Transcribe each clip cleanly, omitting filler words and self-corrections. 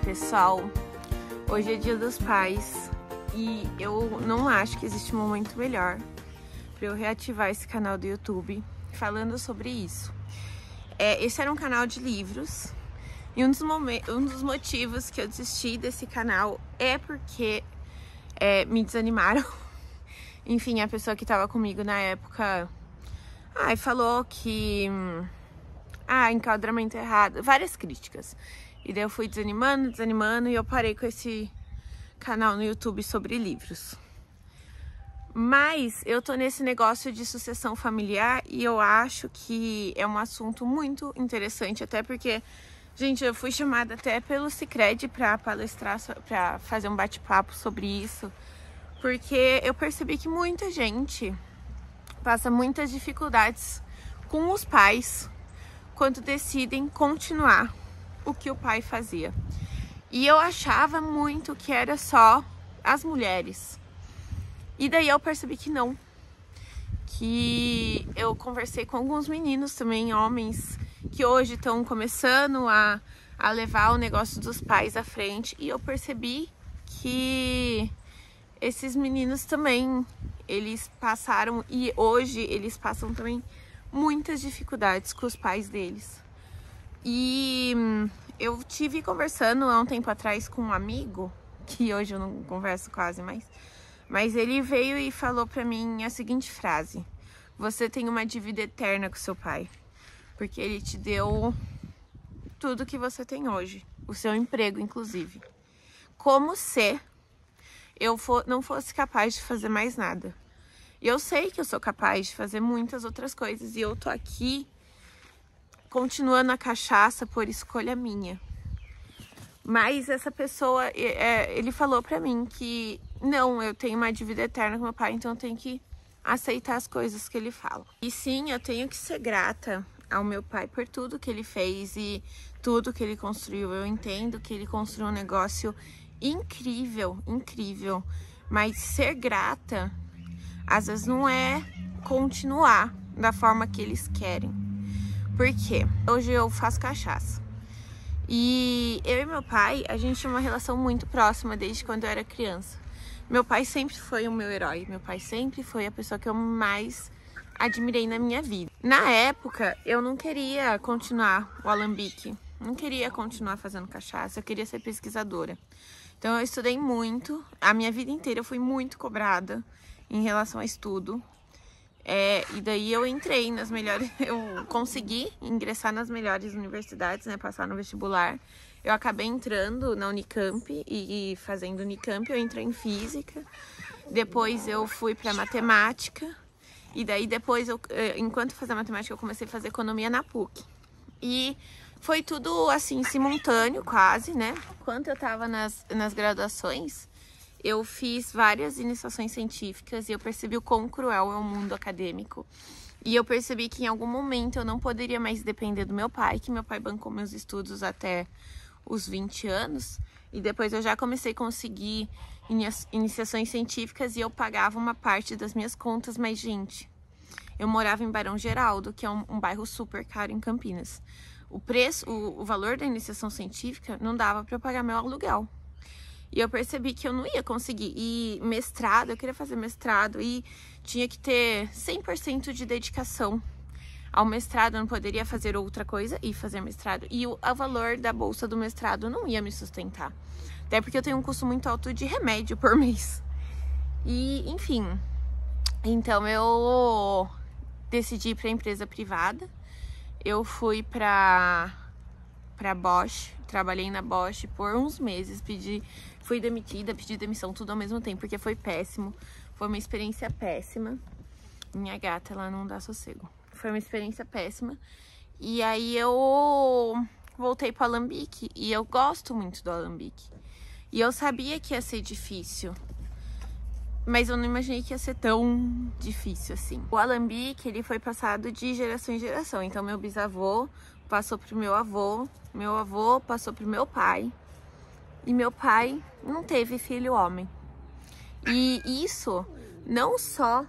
pessoal, hoje é Dia dos Pais e eu não acho que existe um momento melhor para eu reativar esse canal do YouTube falando sobre isso. Esse era um canal de livros e um dos motivos que eu desisti desse canal é porque me desanimaram. Enfim, a pessoa que estava comigo na época falou que enquadramento errado, várias críticas. E daí eu fui desanimando e eu parei com esse canal no YouTube sobre livros. Mas eu tô nesse negócio de sucessão familiar e eu acho que é um assunto muito interessante, até porque, gente, eu fui chamada até pelo Sicredi para palestrar, para fazer um bate-papo sobre isso, porque eu percebi que muita gente passa muitas dificuldades com os pais quando decidem continuar o que o pai fazia. E eu achava muito que era só as mulheres. E daí eu percebi que não. Que eu conversei com alguns meninos também, homens, que hoje estão começando a levar o negócio dos pais à frente. E eu percebi que esses meninos também, eles passaram, e hoje eles passam também muitas dificuldades com os pais deles. E eu tive conversando há um tempo atrás com um amigo, que hoje eu não converso quase mais, mas ele veio e falou pra mim a seguinte frase: você tem uma dívida eterna com seu pai, porque ele te deu tudo que você tem hoje, o seu emprego inclusive, como se eu não fosse capaz de fazer mais nada. E eu sei que eu sou capaz de fazer muitas outras coisas e eu tô aqui continuando a cachaça por escolha minha. Mas essa pessoa, ele falou pra mim que não, eu tenho uma dívida eterna com meu pai, então eu tenho que aceitar as coisas que ele fala. E sim, eu tenho que ser grata ao meu pai por tudo que ele fez e tudo que ele construiu. Eu entendo que ele construiu um negócio incrível, incrível. Mas ser grata, às vezes, não é continuar da forma que eles querem. Por quê? Hoje eu faço cachaça. E eu e meu pai, a gente tinha uma relação muito próxima desde quando eu era criança. Meu pai sempre foi o meu herói. Meu pai sempre foi a pessoa que eu mais admirei na minha vida. Na época, eu não queria continuar o alambique. Não queria continuar fazendo cachaça. Eu queria ser pesquisadora. Então eu estudei muito. A minha vida inteira eu fui muito cobrada em relação a estudo. E daí eu entrei nas melhores, eu consegui ingressar nas melhores universidades, né, passar no vestibular. Eu acabei entrando na Unicamp e fazendo Unicamp eu entrei em física. Depois eu fui para matemática e daí depois enquanto fazia matemática eu comecei a fazer economia na PUC. E foi tudo assim simultâneo quase, né? Enquanto eu tava nas graduações, eu fiz várias iniciações científicas e eu percebi o quão cruel é o mundo acadêmico. E eu percebi que em algum momento eu não poderia mais depender do meu pai, que meu pai bancou meus estudos até os 20 anos. E depois eu já comecei a conseguir iniciações científicas e eu pagava uma parte das minhas contas. Mas, gente, eu morava em Barão Geraldo, que é um bairro super caro em Campinas. O valor da iniciação científica não dava para eu pagar meu aluguel. E eu percebi que eu não ia conseguir. E mestrado, eu queria fazer mestrado e tinha que ter 100% de dedicação ao mestrado. Eu não poderia fazer outra coisa e fazer mestrado. E o valor da bolsa do mestrado não ia me sustentar. Até porque eu tenho um custo muito alto de remédio por mês. E, enfim. Então eu decidi ir para empresa privada. Eu fui para Bosch, trabalhei na Bosch por uns meses, fui demitida, pedi demissão, tudo ao mesmo tempo, porque foi péssimo, foi uma experiência péssima. Minha gata, ela não dá sossego. Foi uma experiência péssima. E aí eu voltei pro alambique, e eu gosto muito do alambique. E eu sabia que ia ser difícil, mas eu não imaginei que ia ser tão difícil assim. O alambique, ele foi passado de geração em geração, então meu bisavô passou pro meu avô passou pro meu pai, e meu pai não teve filho homem. E isso não só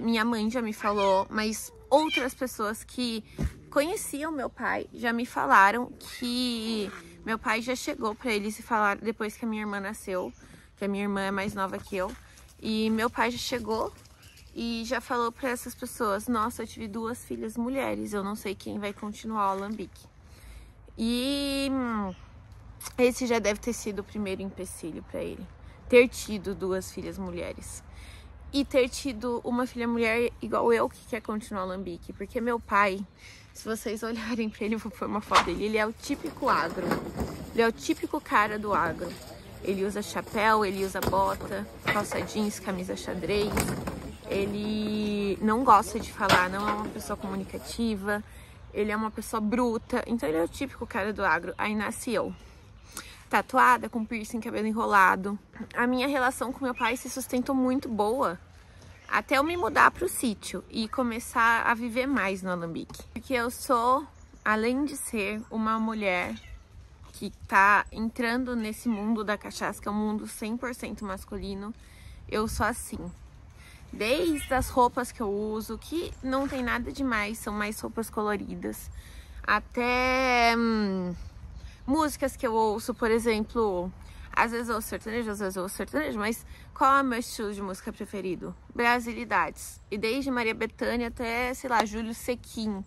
minha mãe já me falou, mas outras pessoas que conheciam meu pai já me falaram que Meu pai já chegou pra eles e falaram, depois que a minha irmã nasceu, que a minha irmã é mais nova que eu, e meu pai já chegou e já falou pra essas pessoas, nossa, eu tive 2 filhas mulheres, eu não sei quem vai continuar o alambique. E esse já deve ter sido o primeiro empecilho pra ele, ter tido 2 filhas mulheres. E ter tido uma filha mulher igual eu que quer continuar o alambique, porque meu pai, se vocês olharem pra ele, eu vou pôr uma foto dele, ele é o típico agro, ele é o típico cara do agro. Ele usa chapéu, ele usa bota, calça jeans, camisa xadrez, ele não gosta de falar, não é uma pessoa comunicativa, ele é uma pessoa bruta, então ele é o típico cara do agro. Aí nasci eu, tatuada, com piercing, cabelo enrolado. A minha relação com meu pai se sustentou muito boa até eu me mudar pro sítio e começar a viver mais no alambique. Porque eu sou, além de ser uma mulher que tá entrando nesse mundo da cachaça, que é um mundo 100% masculino, eu sou assim. Desde as roupas que eu uso, que não tem nada demais, são mais roupas coloridas, até músicas que eu ouço, por exemplo, às vezes eu ouço sertanejo, às vezes eu ouço sertanejo, mas qual é o meu estilo de música preferido? Brasilidades. E desde Maria Bethânia até, sei lá, Júlio Sequin.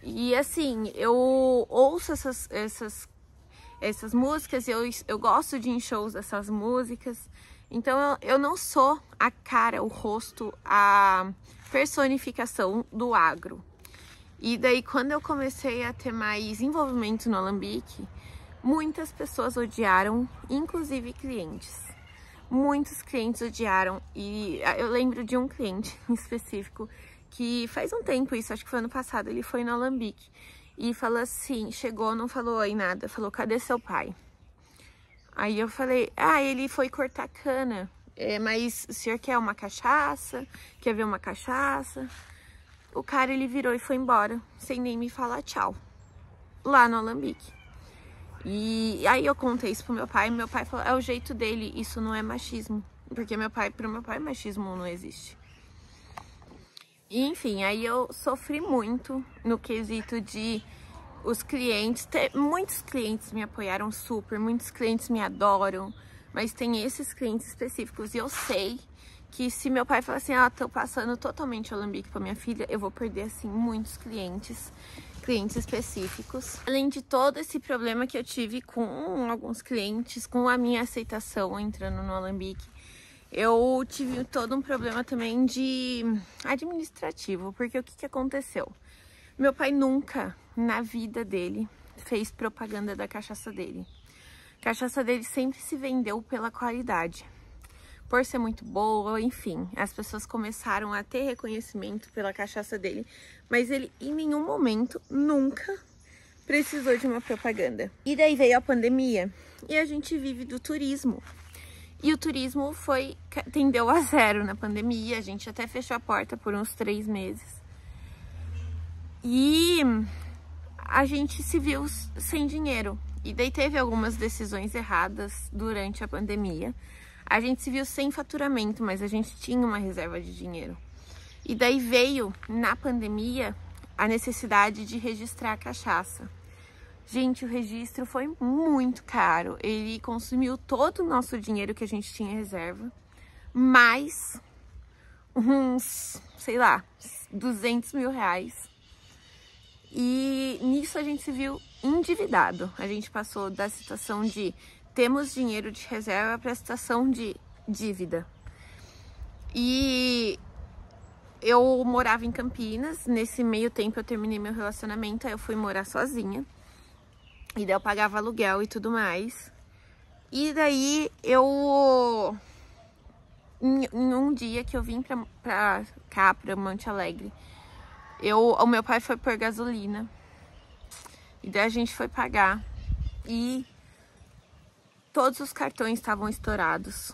E assim, eu ouço essas músicas, eu gosto de ir em shows dessas músicas. Então eu não sou a cara, o rosto, a personificação do agro. E daí quando eu comecei a ter mais envolvimento no alambique, muitas pessoas odiaram, inclusive clientes. Muitos clientes odiaram e eu lembro de um cliente em específico que faz um tempo isso, acho que foi ano passado, ele foi no alambique e falou assim, chegou, não falou oi nada, falou, cadê seu pai? Aí eu falei, ele foi cortar cana, mas o senhor quer uma cachaça? Quer ver uma cachaça? O cara, ele virou e foi embora, sem nem me falar tchau, lá no alambique. E aí eu contei isso pro meu pai falou, é o jeito dele, isso não é machismo. Porque pro meu pai machismo não existe. E, enfim, aí eu sofri muito no quesito de os clientes, muitos clientes me apoiaram super, muitos clientes me adoram, mas tem esses clientes específicos e eu sei que se meu pai falar assim, tô passando totalmente o alambique pra minha filha, eu vou perder, assim, muitos clientes específicos. Além de todo esse problema que eu tive com alguns clientes, com a minha aceitação entrando no alambique, eu tive todo um problema também de administrativo, porque o que aconteceu? Meu pai nunca, na vida dele, fez propaganda da cachaça dele. A cachaça dele sempre se vendeu pela qualidade, por ser muito boa, enfim. As pessoas começaram a ter reconhecimento pela cachaça dele, mas ele em nenhum momento, nunca, precisou de uma propaganda. E daí veio a pandemia e a gente vive do turismo. E o turismo tendeu a zero na pandemia, a gente até fechou a porta por uns 3 meses. E a gente se viu sem dinheiro. E daí teve algumas decisões erradas durante a pandemia. A gente se viu sem faturamento, mas a gente tinha uma reserva de dinheiro. E daí veio, na pandemia, a necessidade de registrar a cachaça. Gente, o registro foi muito caro. Ele consumiu todo o nosso dinheiro que a gente tinha em reserva, mais uns, sei lá, 200 mil reais. E nisso a gente se viu endividado. A gente passou da situação de temos dinheiro de reserva para a situação de dívida. E eu morava em Campinas. Nesse meio tempo eu terminei meu relacionamento, aí eu fui morar sozinha. E daí eu pagava aluguel e tudo mais. E daí eu... Em um dia que eu vim pra cá, pra Monte Alegre, o meu pai foi pôr gasolina. E daí a gente foi pagar. E todos os cartões estavam estourados.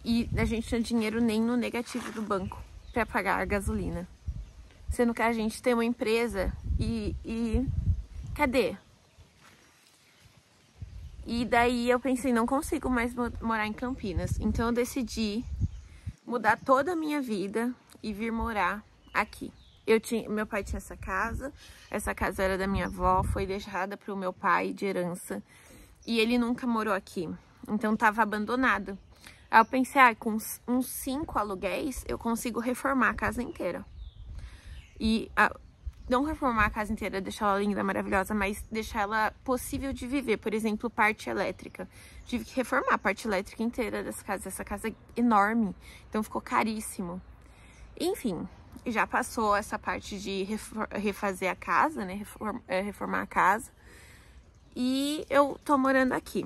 E a gente não tinha dinheiro nem no negativo do banco pra pagar a gasolina. Sendo que a gente tem uma empresa e cadê? E daí eu pensei, não consigo mais morar em Campinas. Então eu decidi mudar toda a minha vida e vir morar aqui. Meu pai tinha essa casa era da minha avó, foi deixada pro meu pai de herança. E ele nunca morou aqui, então tava abandonado. Aí eu pensei, com uns 5 aluguéis, eu consigo reformar a casa inteira. Não reformar a casa inteira, deixar ela linda, maravilhosa, mas deixar ela possível de viver. Por exemplo, parte elétrica. Tive que reformar a parte elétrica inteira dessa casa. Essa casa é enorme, então ficou caríssimo. Enfim, já passou essa parte de refazer a casa, né? Reformar a casa. E eu tô morando aqui.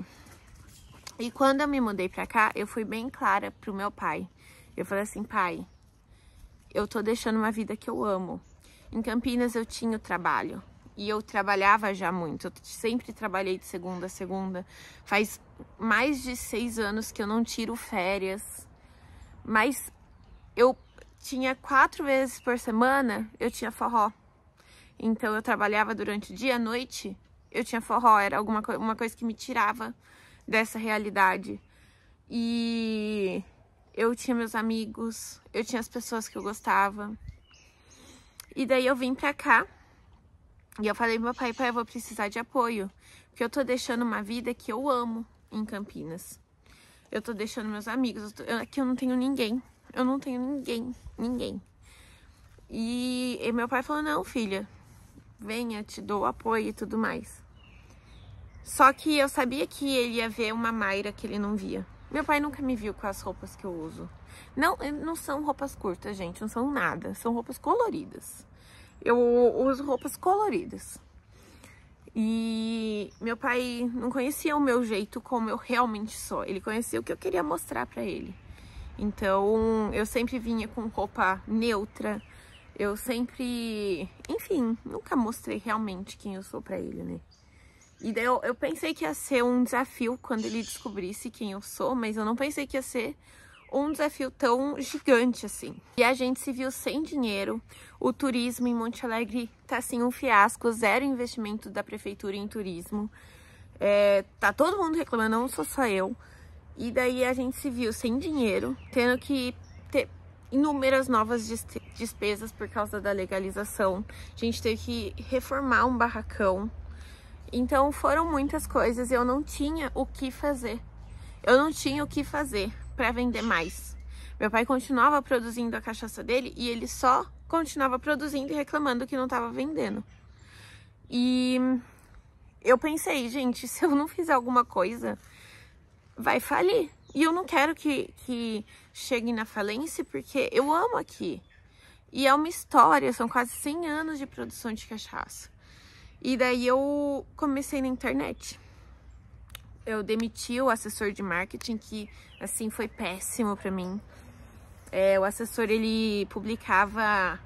E quando eu me mudei pra cá, eu fui bem clara pro meu pai. Eu falei assim, pai, eu tô deixando uma vida que eu amo. Em Campinas eu tinha o trabalho e eu trabalhava já muito. Eu sempre trabalhei de segunda a segunda. Faz mais de 6 anos que eu não tiro férias. Mas eu tinha 4 vezes por semana, eu tinha forró. Então eu trabalhava durante o dia, à noite, eu tinha forró. Era uma coisa que me tirava dessa realidade. E eu tinha meus amigos, eu tinha as pessoas que eu gostava. E daí eu vim pra cá e eu falei pro meu pai, eu vou precisar de apoio, porque eu tô deixando uma vida que eu amo em Campinas. Eu tô deixando meus amigos, aqui eu não tenho ninguém, ninguém. E meu pai falou, não, filha, venha, te dou apoio e tudo mais. Só que eu sabia que ele ia ver uma Mayra que ele não via. Meu pai nunca me viu com as roupas que eu uso. Não são roupas curtas, gente, não são nada. São roupas coloridas. Eu uso roupas coloridas. E meu pai não conhecia o meu jeito como eu realmente sou. Ele conhecia o que eu queria mostrar pra ele. Então, eu sempre vinha com roupa neutra. Eu sempre... Enfim, nunca mostrei realmente quem eu sou pra ele, né? E daí eu pensei que ia ser um desafio quando ele descobrisse quem eu sou, mas eu não pensei que ia ser um desafio tão gigante assim. E a gente se viu sem dinheiro. O turismo em Monte Alegre tá assim um fiasco, 0 investimento da prefeitura em turismo. Tá todo mundo reclamando, não sou só eu. E daí a gente se viu sem dinheiro, tendo que ter inúmeras novas despesas por causa da legalização. A gente teve que reformar um barracão. Então foram muitas coisas, eu não tinha o que fazer. Eu não tinha o que fazer para vender mais. Meu pai continuava produzindo a cachaça dele e ele só continuava produzindo e reclamando que não estava vendendo. E eu pensei, gente, se eu não fizer alguma coisa, vai falir. E eu não quero que chegue na falência, porque eu amo aqui. E é uma história, são quase 100 anos de produção de cachaça. E daí eu comecei na internet. Eu demiti o assessor de marketing, que assim foi péssimo pra mim. O assessor, ele publicava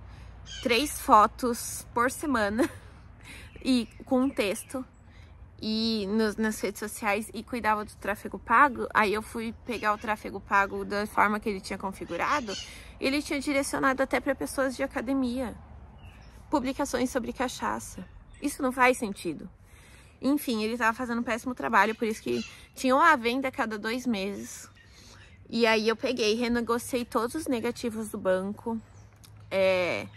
3 fotos por semana e com um texto e nas redes sociais, e cuidava do tráfego pago. Aí eu fui pegar o tráfego pago da forma que ele tinha configurado. Ele tinha direcionado até para pessoas de academia, publicações sobre cachaça. Isso não faz sentido. Enfim, ele estava fazendo um péssimo trabalho, por isso que tinha uma venda a cada 2 meses. E aí eu peguei, renegociei todos os negativos do banco.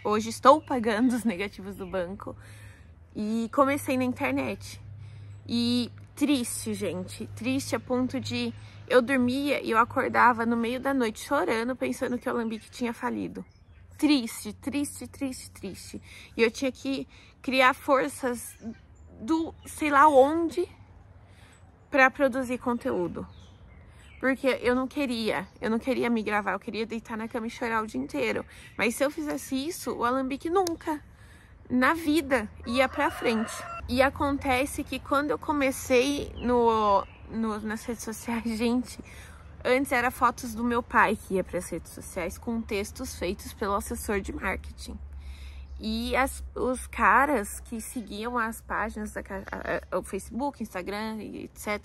Hoje estou pagando os negativos do banco. E comecei na internet. E triste, gente. Triste a ponto de... Eu dormia e eu acordava no meio da noite chorando, pensando que o Alambique tinha falido. Triste, triste, triste, triste. E eu tinha que criar forças do sei lá onde para produzir conteúdo. Porque eu não queria me gravar, eu queria deitar na cama e chorar o dia inteiro. Mas se eu fizesse isso, o Alambique nunca, na vida, ia pra frente. E acontece que quando eu comecei nas redes sociais, gente, antes era fotos do meu pai que ia para as redes sociais com textos feitos pelo assessor de marketing. E os caras que seguiam as páginas, o Facebook, Instagram, etc.,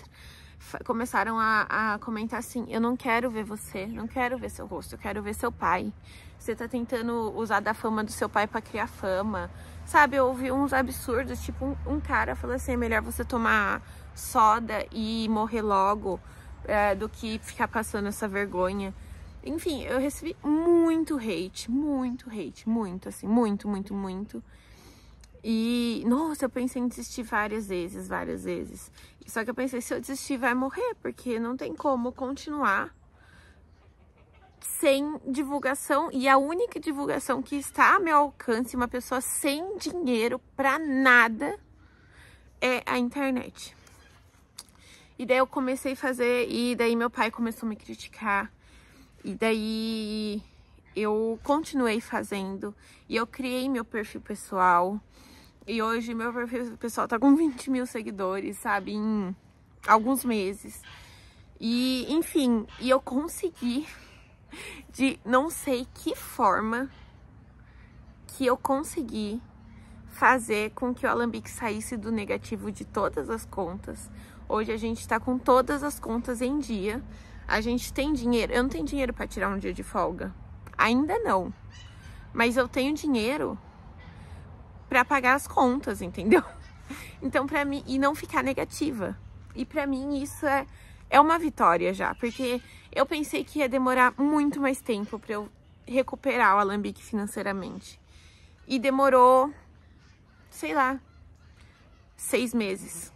começaram a comentar assim: eu não quero ver você, não quero ver seu rosto, eu quero ver seu pai. Você tá tentando usar da fama do seu pai para criar fama. Sabe, eu ouvi uns absurdos, tipo um cara falou assim: é melhor você tomar soda e morrer logo do que ficar passando essa vergonha. Enfim, eu recebi muito hate, muito, assim, muito. E, nossa, eu pensei em desistir várias vezes. Só que eu pensei, se eu desistir, vai morrer, porque não tem como continuar sem divulgação. E a única divulgação que está a meu alcance, uma pessoa sem dinheiro pra nada, é a internet. E daí eu comecei a fazer, e daí meu pai começou a me criticar. E daí eu continuei fazendo, e eu criei meu perfil pessoal. E hoje meu perfil pessoal tá com 20 mil seguidores, sabe, em alguns meses. E, enfim, e eu consegui, de não sei que forma, que eu consegui fazer com que o Alambique saísse do negativo de todas as contas. Hoje a gente tá com todas as contas em dia. A gente tem dinheiro. Eu não tenho dinheiro para tirar um dia de folga. Ainda não. Mas eu tenho dinheiro para pagar as contas, entendeu? Então, para mim, e não ficar negativa. E para mim isso é uma vitória já, porque eu pensei que ia demorar muito mais tempo para eu recuperar o Alambique financeiramente. E demorou, sei lá, 6 meses.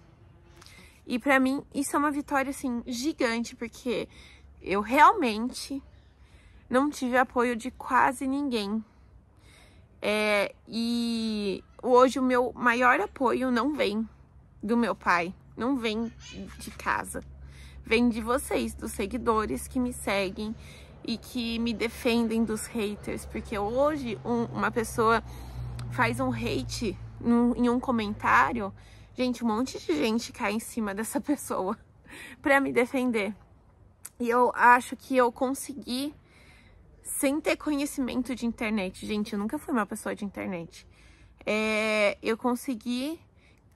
E pra mim isso é uma vitória, assim, gigante, porque eu realmente não tive apoio de quase ninguém. E hoje o meu maior apoio não vem do meu pai, não vem de casa. Vem de vocês, dos seguidores que me seguem e que me defendem dos haters. Porque hoje uma pessoa faz um hate em um comentário, gente, um monte de gente cai em cima dessa pessoa pra me defender. E eu acho que eu consegui, sem ter conhecimento de internet, gente, eu nunca fui uma pessoa de internet, eu consegui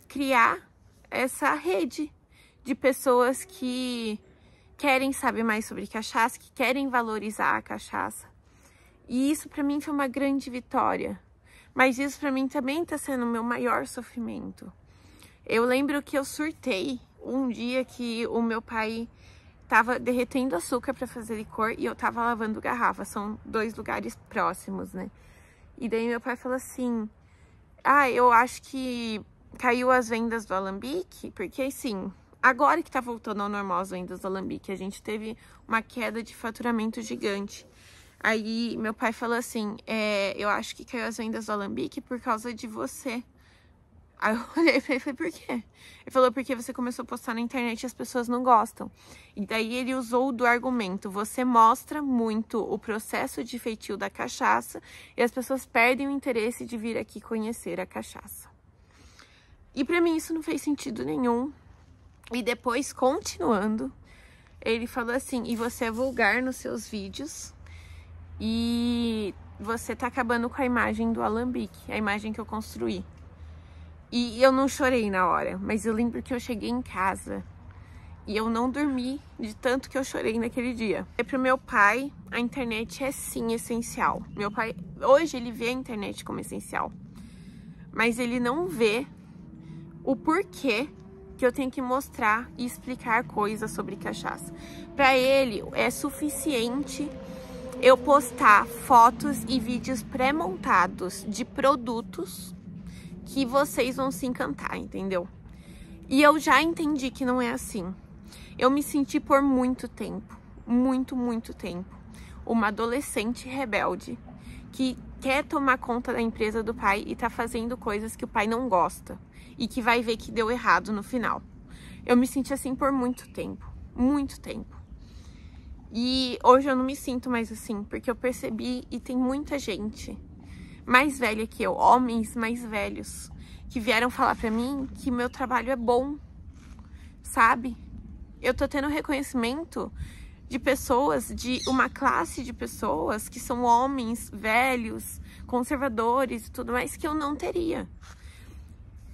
criar essa rede de pessoas que querem saber mais sobre cachaça, que querem valorizar a cachaça. E isso pra mim foi uma grande vitória. Mas isso pra mim também tá sendo o meu maior sofrimento. Eu lembro que eu surtei um dia que o meu pai tava derretendo açúcar pra fazer licor e eu tava lavando garrafa. São 2 lugares próximos, né? E daí meu pai falou assim, eu acho que caiu as vendas do Alambique, porque assim, agora que tá voltando ao normal as vendas do Alambique, a gente teve uma queda de faturamento gigante. Aí meu pai falou assim, eu acho que caiu as vendas do Alambique por causa de você. Aí eu olhei pra ele e falei, por quê? Ele falou, porque você começou a postar na internet e as pessoas não gostam. E daí ele usou do argumento, você mostra muito o processo de feitio da cachaça e as pessoas perdem o interesse de vir aqui conhecer a cachaça. E pra mim isso não fez sentido nenhum. E depois, continuando, ele falou assim, e você é vulgar nos seus vídeos e você tá acabando com a imagem do Alambique, a imagem que eu construí. E eu não chorei na hora, mas eu lembro que eu cheguei em casa e eu não dormi de tanto que eu chorei naquele dia. Pro meu pai, a internet é sim essencial. Meu pai, hoje ele vê a internet como essencial, mas ele não vê o porquê que eu tenho que mostrar e explicar coisas sobre cachaça. Para ele é suficiente eu postar fotos e vídeos pré-montados de produtos que vocês vão se encantar, entendeu? E eu já entendi que não é assim. Eu me senti por muito tempo, muito tempo, uma adolescente rebelde que quer tomar conta da empresa do pai e tá fazendo coisas que o pai não gosta e que vai ver que deu errado no final. Eu me senti assim por muito tempo, muito tempo. E hoje eu não me sinto mais assim, porque eu percebi, e tem muita gente mais velha que eu, homens mais velhos, que vieram falar pra mim que meu trabalho é bom, sabe? Eu tô tendo reconhecimento de pessoas, de uma classe de pessoas que são homens velhos, conservadores e tudo mais, que eu não teria.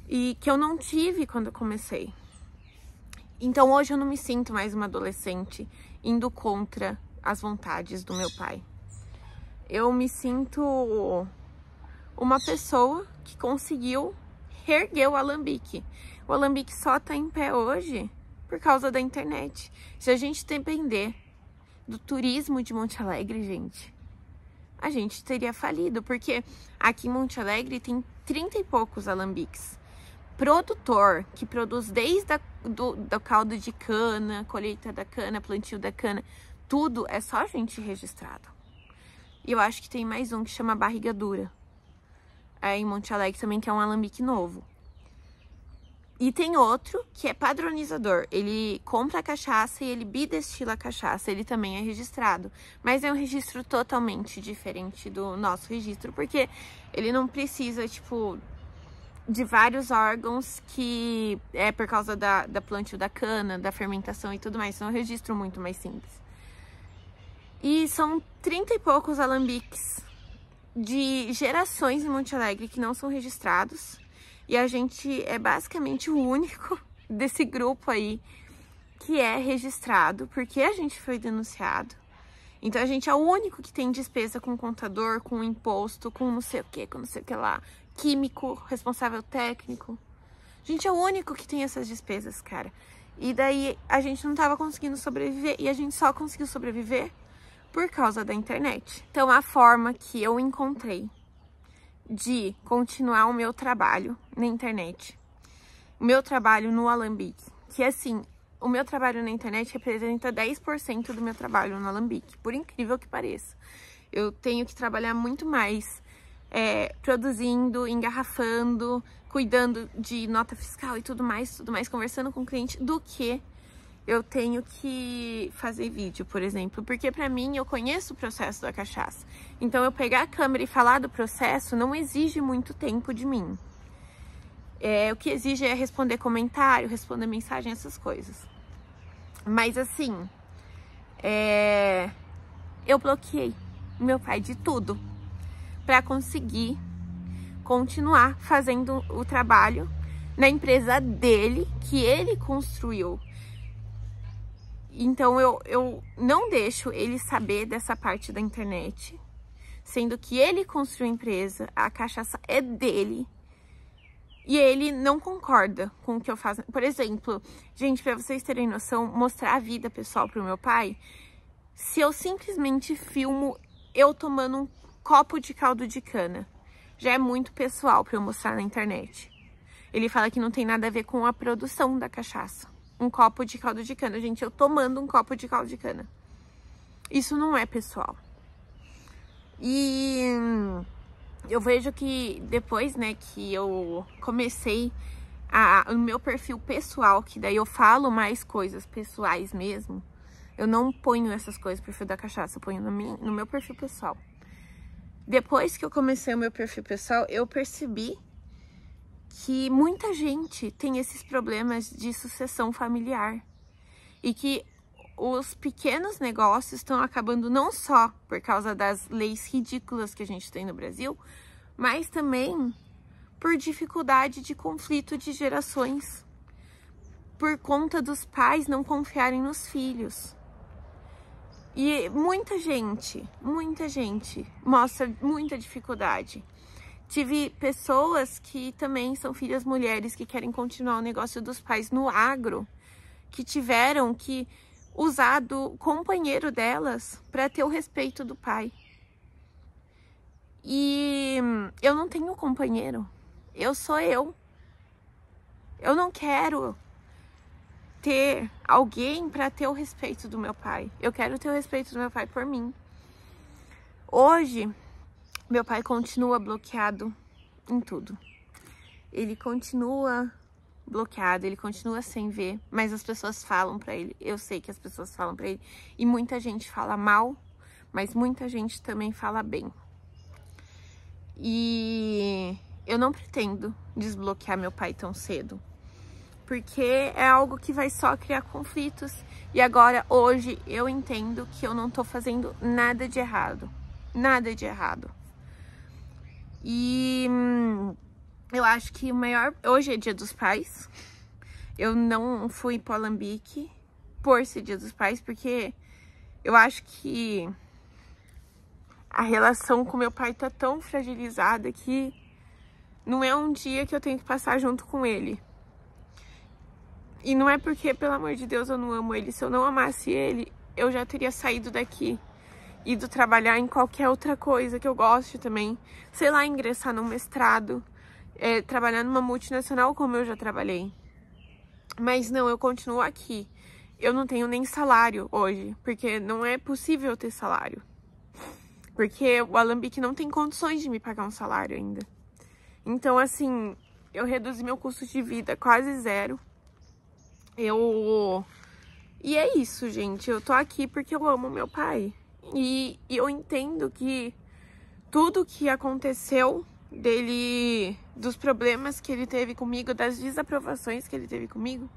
E que eu não tive quando eu comecei. Então hoje eu não me sinto mais uma adolescente indo contra as vontades do meu pai. Eu me sinto uma pessoa que conseguiu reerguer o Alambique. O Alambique só tá em pé hoje por causa da internet. Se a gente depender do turismo de Monte Alegre, gente, a gente teria falido, porque aqui em Monte Alegre tem 30 e poucos alambiques. Produtor que produz desde do caldo de cana, colheita da cana, plantio da cana, tudo é só gente registrado. E eu acho que tem mais um que chama Barriga Dura, aí em Monte Alegre também, que é um alambique novo. E tem outro que é padronizador, ele compra a cachaça e ele bidestila a cachaça, ele também é registrado. Mas é um registro totalmente diferente do nosso registro, porque ele não precisa, tipo, de vários órgãos que é por causa da plantio da cana, da fermentação e tudo mais. É um registro muito mais simples. E são 30 e poucos alambiques de gerações em Monte Alegre que não são registrados. E a gente é basicamente o único desse grupo aí que é registrado, porque a gente foi denunciado. Então a gente é o único que tem despesa com contador, com imposto, com não sei o que, com não sei o que lá, químico, responsável técnico. A gente é o único que tem essas despesas, cara. E daí a gente não tava conseguindo sobreviver, e a gente só conseguiu sobreviver por causa da internet. Então a forma que eu encontrei de continuar o meu trabalho na internet, o meu trabalho no alambique, que assim, o meu trabalho na internet representa 10% do meu trabalho no alambique, por incrível que pareça. Eu tenho que trabalhar muito mais produzindo, engarrafando, cuidando de nota fiscal e tudo mais, conversando com o cliente, do que eu tenho que fazer vídeo, por exemplo, porque pra mim eu conheço o processo da cachaça. Então eu pegar a câmera e falar do processo não exige muito tempo de mim. O que exige é responder comentário, responder mensagem, essas coisas. Mas assim, eu bloqueei meu pai de tudo pra conseguir continuar fazendo o trabalho na empresa dele, que ele construiu. Então eu não deixo ele saber dessa parte da internet, sendo que ele construiu a empresa, a cachaça é dele, e ele não concorda com o que eu faço. Por exemplo, gente, pra vocês terem noção, mostrar a vida pessoal pro meu pai, se eu simplesmente filmo eu tomando um copo de caldo de cana, já é muito pessoal pra eu mostrar na internet. Ele fala que não tem nada a ver com a produção da cachaça. Um copo de caldo de cana, gente, eu tomando um copo de caldo de cana. Isso não é pessoal. E eu vejo que depois, né, que eu comecei o meu perfil pessoal, que daí eu falo mais coisas pessoais mesmo, eu não ponho essas coisas no perfil da cachaça, eu ponho no meu perfil pessoal. Depois que eu comecei o meu perfil pessoal, eu percebi que muita gente tem esses problemas de sucessão familiar e que os pequenos negócios estão acabando não só por causa das leis ridículas que a gente tem no Brasil, mas também por dificuldade de conflito de gerações, por conta dos pais não confiarem nos filhos. E muita gente mostra muita dificuldade. Tive pessoas que também são filhas mulheres que querem continuar o negócio dos pais no agro, que tiveram que usar do companheiro delas para ter o respeito do pai. E eu não tenho companheiro, eu sou eu. Eu não quero ter alguém para ter o respeito do meu pai. Eu quero ter o respeito do meu pai por mim. Hoje, meu pai continua bloqueado em tudo. Ele continua bloqueado, ele continua sem ver, mas as pessoas falam pra ele. Eu sei que as pessoas falam pra ele. E muita gente fala mal, mas muita gente também fala bem. E eu não pretendo desbloquear meu pai tão cedo, porque é algo que vai só criar conflitos. E agora, hoje, eu entendo que eu não tô fazendo nada de errado. Nada de errado. E eu acho que o maior... Hoje é Dia dos Pais. Eu não fui pro alambique por ser Dia dos Pais, porque eu acho que a relação com meu pai tá tão fragilizada que não é um dia que eu tenho que passar junto com ele. E não é porque, pelo amor de Deus, eu não amo ele. Se eu não amasse ele, eu já teria saído daqui, ido trabalhar em qualquer outra coisa que eu goste também. Sei lá, ingressar num mestrado, trabalhar numa multinacional como eu já trabalhei. Mas não, eu continuo aqui. Eu não tenho nem salário hoje, porque não é possível eu ter salário. Porque o Alambique não tem condições de me pagar um salário ainda. Então, assim, eu reduzi meu custo de vida quase zero. E é isso, gente. Eu tô aqui porque eu amo meu pai. E eu entendo que tudo que aconteceu dele, dos problemas que ele teve comigo, das desaprovações que ele teve comigo,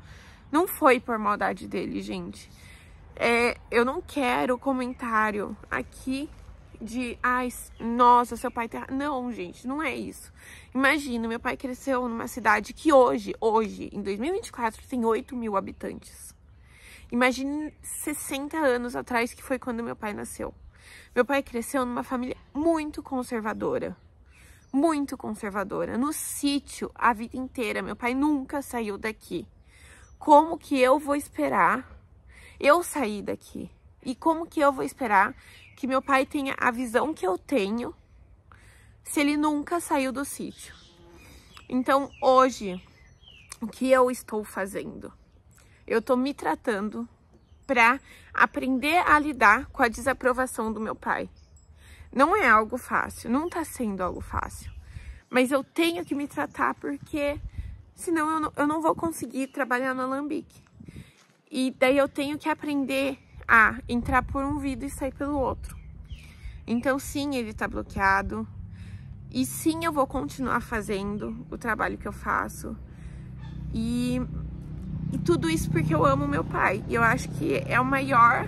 não foi por maldade dele, gente. Eu não quero comentário aqui de, ai, nossa, seu pai tá... Não, gente, não é isso. Imagina, meu pai cresceu numa cidade que hoje, em 2024, tem 8 mil habitantes. Imagine 60 anos atrás, que foi quando meu pai nasceu. Meu pai cresceu numa família muito conservadora. Muito conservadora. No sítio, a vida inteira. Meu pai nunca saiu daqui. Como que eu vou esperar eu sair daqui? E como que eu vou esperar que meu pai tenha a visão que eu tenho se ele nunca saiu do sítio? Então, hoje, o que eu estou fazendo? Eu tô me tratando pra aprender a lidar com a desaprovação do meu pai. Não é algo fácil, não tá sendo algo fácil. Mas eu tenho que me tratar porque senão eu não vou conseguir trabalhar no Alambique. E daí eu tenho que aprender a entrar por um vidro e sair pelo outro. Então sim, ele tá bloqueado. E sim, eu vou continuar fazendo o trabalho que eu faço. E tudo isso porque eu amo meu pai. E eu acho que é a maior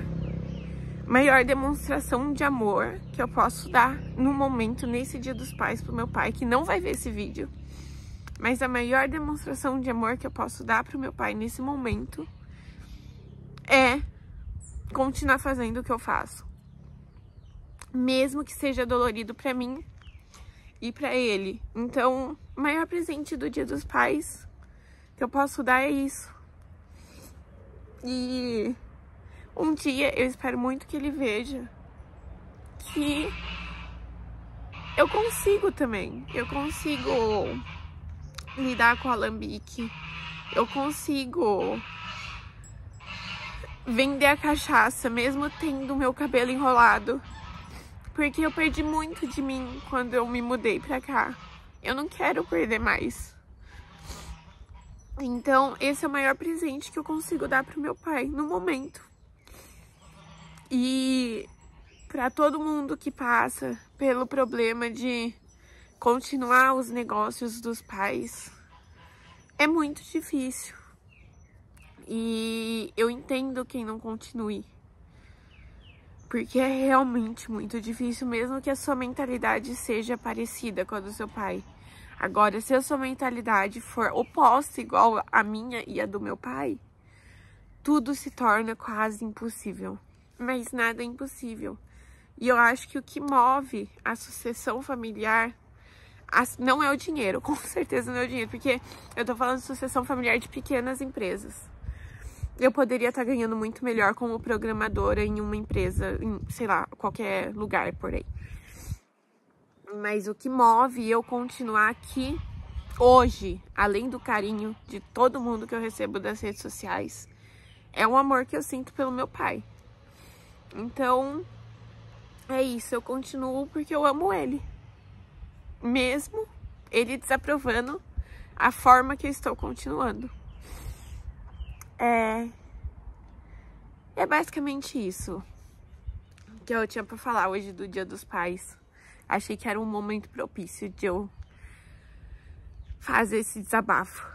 demonstração de amor que eu posso dar no momento, nesse Dia dos Pais, pro meu pai, que não vai ver esse vídeo. Mas a maior demonstração de amor que eu posso dar pro meu pai nesse momento é continuar fazendo o que eu faço. Mesmo que seja dolorido pra mim e pra ele. Então, o maior presente do Dia dos Pais que eu posso dar é isso. E um dia eu espero muito que ele veja que eu consigo também. Eu consigo lidar com o Alambique. Eu consigo vender a cachaça mesmo tendo meu cabelo enrolado. Porque eu perdi muito de mim quando eu me mudei pra cá. Eu não quero perder mais. Então, esse é o maior presente que eu consigo dar pro meu pai no momento. E para todo mundo que passa pelo problema de continuar os negócios dos pais, é muito difícil. E eu entendo quem não continue. Porque é realmente muito difícil, mesmo que a sua mentalidade seja parecida com a do seu pai. Agora, se a sua mentalidade for oposta, igual a minha e a do meu pai, tudo se torna quase impossível. Mas nada é impossível. E eu acho que o que move a sucessão familiar não é o dinheiro, com certeza não é o dinheiro, porque eu tô falando de sucessão familiar de pequenas empresas. Eu poderia estar ganhando muito melhor como programadora em uma empresa, em, sei lá, qualquer lugar por aí. Mas o que move eu continuar aqui hoje, além do carinho de todo mundo que eu recebo das redes sociais, é o amor que eu sinto pelo meu pai. Então, é isso, eu continuo porque eu amo ele. Mesmo ele desaprovando a forma que eu estou continuando. É basicamente isso que eu tinha pra falar hoje do Dia dos Pais. Achei que era um momento propício de eu fazer esse desabafo.